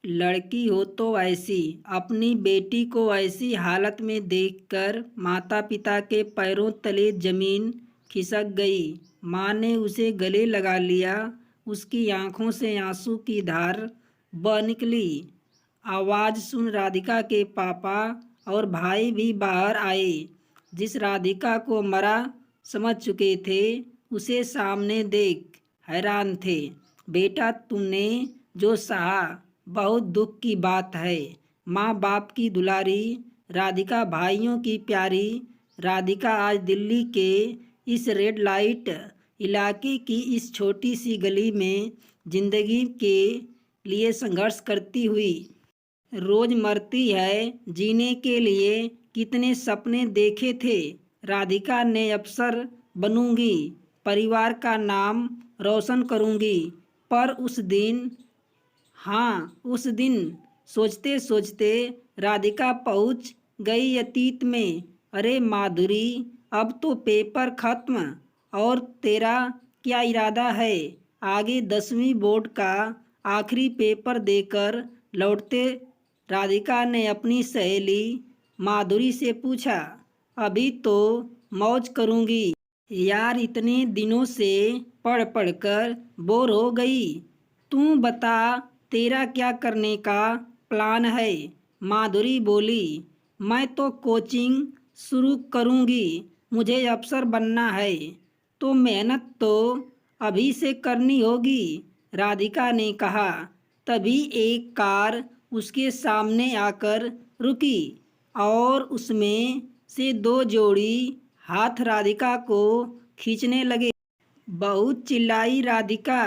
लड़की हो तो ऐसी। अपनी बेटी को ऐसी हालत में देखकर माता पिता के पैरों तले जमीन खिसक गई। माँ ने उसे गले लगा लिया। उसकी आंखों से आंसू की धार बह निकली। आवाज़ सुन राधिका के पापा और भाई भी बाहर आए। जिस राधिका को मरा समझ चुके थे उसे सामने देख हैरान थे। बेटा, तुमने जो सहा बहुत दुख की बात है। माँ बाप की दुलारी राधिका, भाइयों की प्यारी राधिका आज दिल्ली के इस रेड लाइट इलाके की इस छोटी सी गली में जिंदगी के लिए संघर्ष करती हुई रोज मरती है। जीने के लिए कितने सपने देखे थे। राधिका ने अफसर बनूंगी, परिवार का नाम रोशन करूंगी। पर उस दिन, हाँ उस दिन सोचते सोचते राधिका पहुंच गई अतीत में। अरे माधुरी, अब तो पेपर खत्म। और तेरा क्या इरादा है? आगे 10वीं बोर्ड का आखिरी पेपर देकर लौटते राधिका ने अपनी सहेली माधुरी से पूछा। अभी तो मौज करूंगी यार, इतने दिनों से पढ़ पढ़ कर बोर हो गई। तू बता, तेरा क्या करने का प्लान है? माधुरी बोली, मैं तो कोचिंग शुरू करूंगी। मुझे अफसर बनना है तो मेहनत तो अभी से करनी होगी, राधिका ने कहा। तभी एक कार उसके सामने आकर रुकी और उसमें से दो जोड़ी हाथ राधिका को खींचने लगे। बहुत चिल्लाई राधिका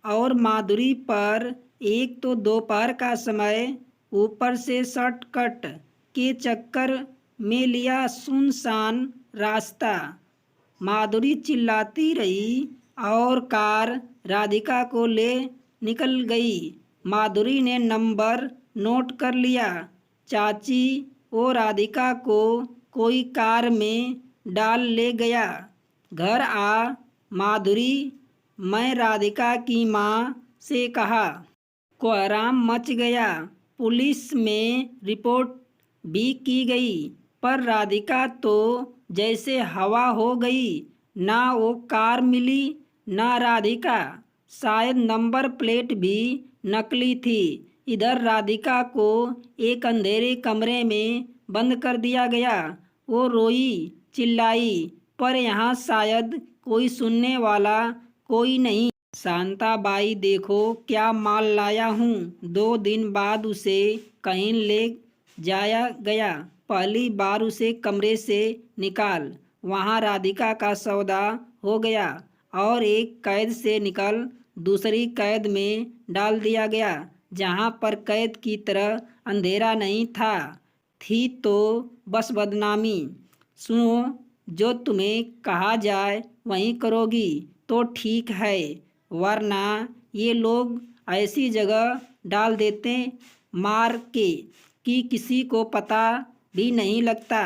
और माधुरी पर। एक तो दोपहर का समय, ऊपर से शॉर्टकट के चक्कर में लिया सुनसान रास्ता। माधुरी चिल्लाती रही और कार राधिका को ले निकल गई। माधुरी ने नंबर नोट कर लिया। चाची वो राधिका को कोई कार में डाल ले गया। घर आ माधुरी, मैं राधिका की माँ से कहा। कोहराम मच गया। पुलिस में रिपोर्ट भी की गई, पर राधिका तो जैसे हवा हो गई। ना वो कार मिली ना राधिका। शायद नंबर प्लेट भी नकली थी। इधर राधिका को एक अंधेरे कमरे में बंद कर दिया गया। वो रोई चिल्लाई, पर यहाँ शायद कोई सुनने वाला कोई नहीं। शांताबाई, देखो क्या माल लाया हूँ। 2 दिन बाद उसे कहीं ले जाया गया। पहली बार उसे कमरे से निकाल, वहाँ राधिका का सौदा हो गया और एक कैद से निकल दूसरी कैद में डाल दिया गया, जहाँ पर कैद की तरह अंधेरा नहीं था, थी तो बस बदनामी। सुनो, जो तुम्हें कहा जाए वहीं करोगी तो ठीक है, वरना ये लोग ऐसी जगह डाल देते मार के कि किसी को पता भी नहीं लगता।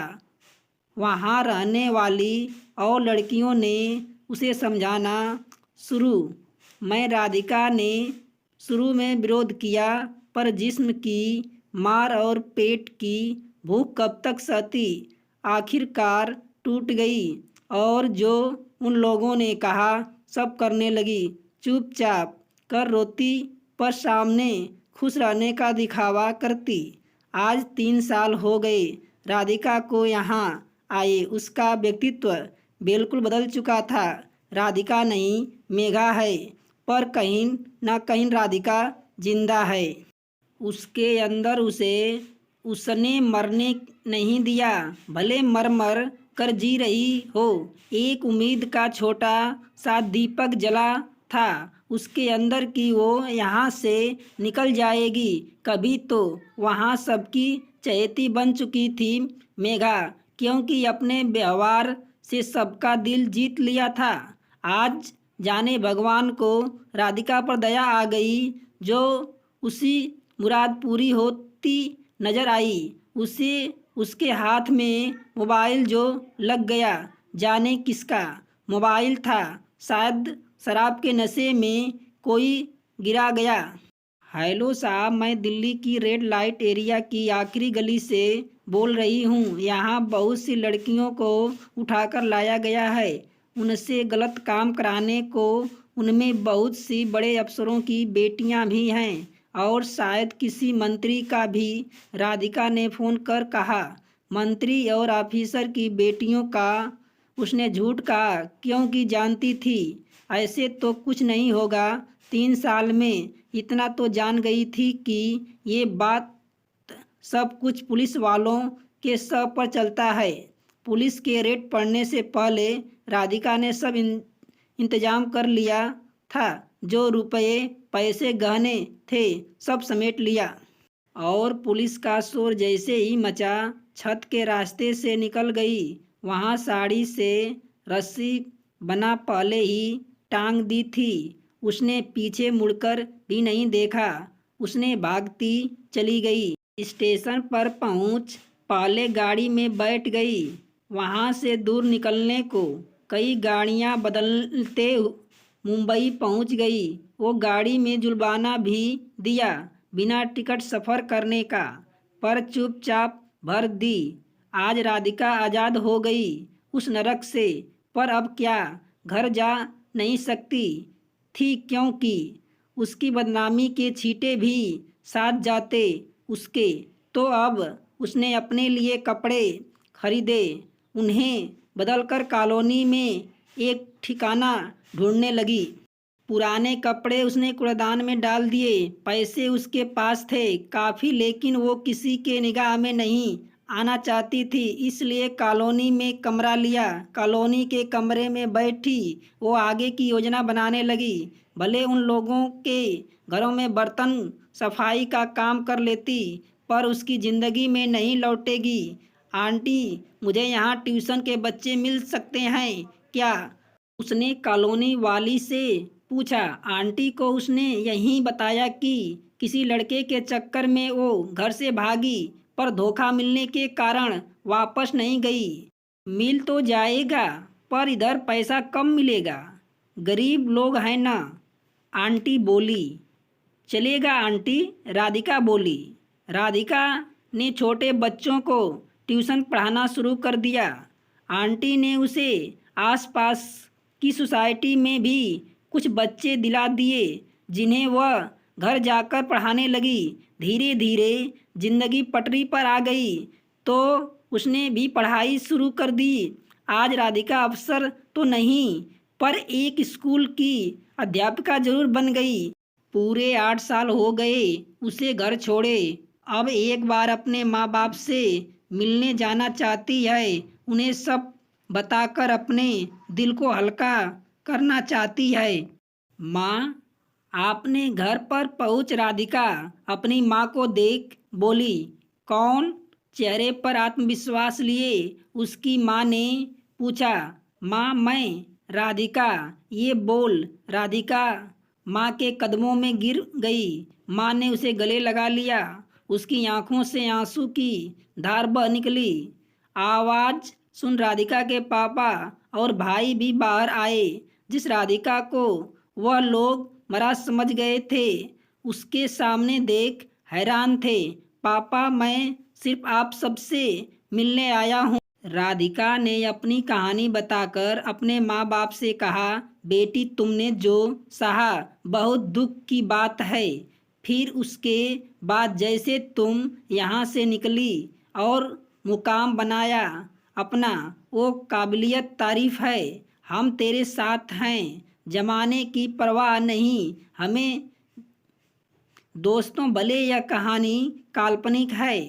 वहाँ रहने वाली और लड़कियों ने उसे समझाना शुरू। मैं राधिका ने शुरू में विरोध किया, पर जिस्म की मार और पेट की भूख कब तक सहती। आखिरकार टूट गई और जो उन लोगों ने कहा सब करने लगी। चुपचाप कर रोती, पर सामने खुश रहने का दिखावा करती। आज 3 साल हो गए राधिका को यहाँ आए। उसका व्यक्तित्व बिल्कुल बदल चुका था। राधिका नहीं, मेघा है, पर कहीं ना कहीं राधिका जिंदा है। उसके अंदर उसने मरने नहीं दिया। भले मर मर कर जी रही हो। एक उम्मीद का छोटा सा दीपक जला था उसके अंदर कि वो यहाँ से निकल जाएगी कभी तो। वहाँ सबकी चहेती बन चुकी थी मेघा, क्योंकि अपने व्यवहार से सबका दिल जीत लिया था। आज जाने भगवान को राधिका पर दया आ गई, जो उसी मुराद पूरी होती नजर आई। उसे उसके हाथ में मोबाइल जो लग गया। जाने किसका मोबाइल था, शायद शराब के नशे में कोई गिरा गया। हेलो साहब, मैं दिल्ली की रेड लाइट एरिया की आखिरी गली से बोल रही हूँ। यहाँ बहुत सी लड़कियों को उठाकर लाया गया है उनसे गलत काम कराने को। उनमें बहुत सी बड़े अफसरों की बेटियाँ भी हैं और शायद किसी मंत्री का भी। राधिका ने फ़ोन कर कहा। मंत्री और ऑफिसर की बेटियों का उसने झूठ कहा क्योंकि जानती थी ऐसे तो कुछ नहीं होगा। 3 साल में इतना तो जान गई थी कि ये बात सब कुछ पुलिस वालों के सर पर चलता है। पुलिस के रेड पड़ने से पहले राधिका ने सब इंतजाम कर लिया था। जो रुपए पैसे गहने थे सब समेट लिया। और पुलिस का शोर जैसे ही मचा, छत के रास्ते से निकल गई। वहाँ साड़ी से रस्सी बना पहले ही टांग दी थी। उसने पीछे मुड़कर भी नहीं देखा। उसने भागती चली गई। स्टेशन पर पहुँच पहले गाड़ी में बैठ गई। वहाँ से दूर निकलने को कई गाड़ियाँ बदलते मुंबई पहुँच गई। वो गाड़ी में जुर्माना भी दिया बिना टिकट सफ़र करने का, पर चुपचाप भर दी। आज राधिका आज़ाद हो गई उस नरक से। पर अब क्या घर जा नहीं सकती थी क्योंकि उसकी बदनामी के छींटे भी साथ जाते उसके। तो अब उसने अपने लिए कपड़े खरीदे, उन्हें बदलकर कॉलोनी में एक ठिकाना ढूंढने लगी। पुराने कपड़े उसने कूड़ादान में डाल दिए। पैसे उसके पास थे काफ़ी, लेकिन वो किसी के निगाह में नहीं आना चाहती थी, इसलिए कॉलोनी में कमरा लिया। कॉलोनी के कमरे में बैठी वो आगे की योजना बनाने लगी। भले उन लोगों के घरों में बर्तन सफाई का काम कर लेती, पर उसकी ज़िंदगी में नहीं लौटेगी। आंटी, मुझे यहाँ ट्यूशन के बच्चे मिल सकते हैं क्या? उसने कॉलोनी वाली से पूछा। आंटी को उसने यही बताया कि किसी लड़के के चक्कर में वो घर से भागी, पर धोखा मिलने के कारण वापस नहीं गई। मिल तो जाएगा, पर इधर पैसा कम मिलेगा, गरीब लोग हैं ना, आंटी बोली। चलेगा आंटी, राधिका बोली। राधिका ने छोटे बच्चों को ट्यूशन पढ़ाना शुरू कर दिया। आंटी ने उसे आसपास की सोसाइटी में भी कुछ बच्चे दिला दिए जिन्हें वह घर जाकर पढ़ाने लगी। धीरे धीरे जिंदगी पटरी पर आ गई तो उसने भी पढ़ाई शुरू कर दी। आज राधिका अफसर तो नहीं, पर एक स्कूल की अध्यापिका जरूर बन गई। पूरे 8 साल हो गए उसे घर छोड़े। अब एक बार अपने माँ बाप से मिलने जाना चाहती है। उन्हें सब बताकर अपने दिल को हल्का करना चाहती है। माँ, आपने घर पर पहुँच राधिका अपनी माँ को देख बोली। कौन? चेहरे पर आत्मविश्वास लिए उसकी माँ ने पूछा। माँ, मैं राधिका। ये बोल राधिका माँ के कदमों में गिर गई। माँ ने उसे गले लगा लिया। उसकी आंखों से आंसू की धार बह निकली। आवाज़ सुन राधिका के पापा और भाई भी बाहर आए। जिस राधिका को वह लोग मरा समझ गए थे, उसके सामने देख हैरान थे। पापा, मैं सिर्फ आप सबसे मिलने आया हूँ। राधिका ने अपनी कहानी बताकर अपने माँ बाप से कहा, बेटी, तुमने जो सहा बहुत दुख की बात है। फिर उसके बाद जैसे तुम यहाँ से निकली और मुकाम बनाया अपना, वो काबिलियत तारीफ़ है। हम तेरे साथ हैं, जमाने की परवाह नहीं हमें। दोस्तों, भले यह कहानी काल्पनिक है,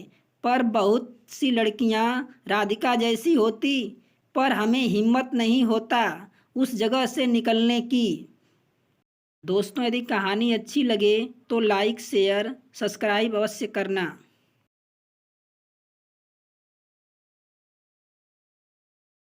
पर बहुत सी लड़कियां राधिका जैसी होती, पर हमें हिम्मत नहीं होता उस जगह से निकलने की। दोस्तों, यदि कहानी अच्छी लगे तो लाइक शेयर सब्सक्राइब अवश्य करना।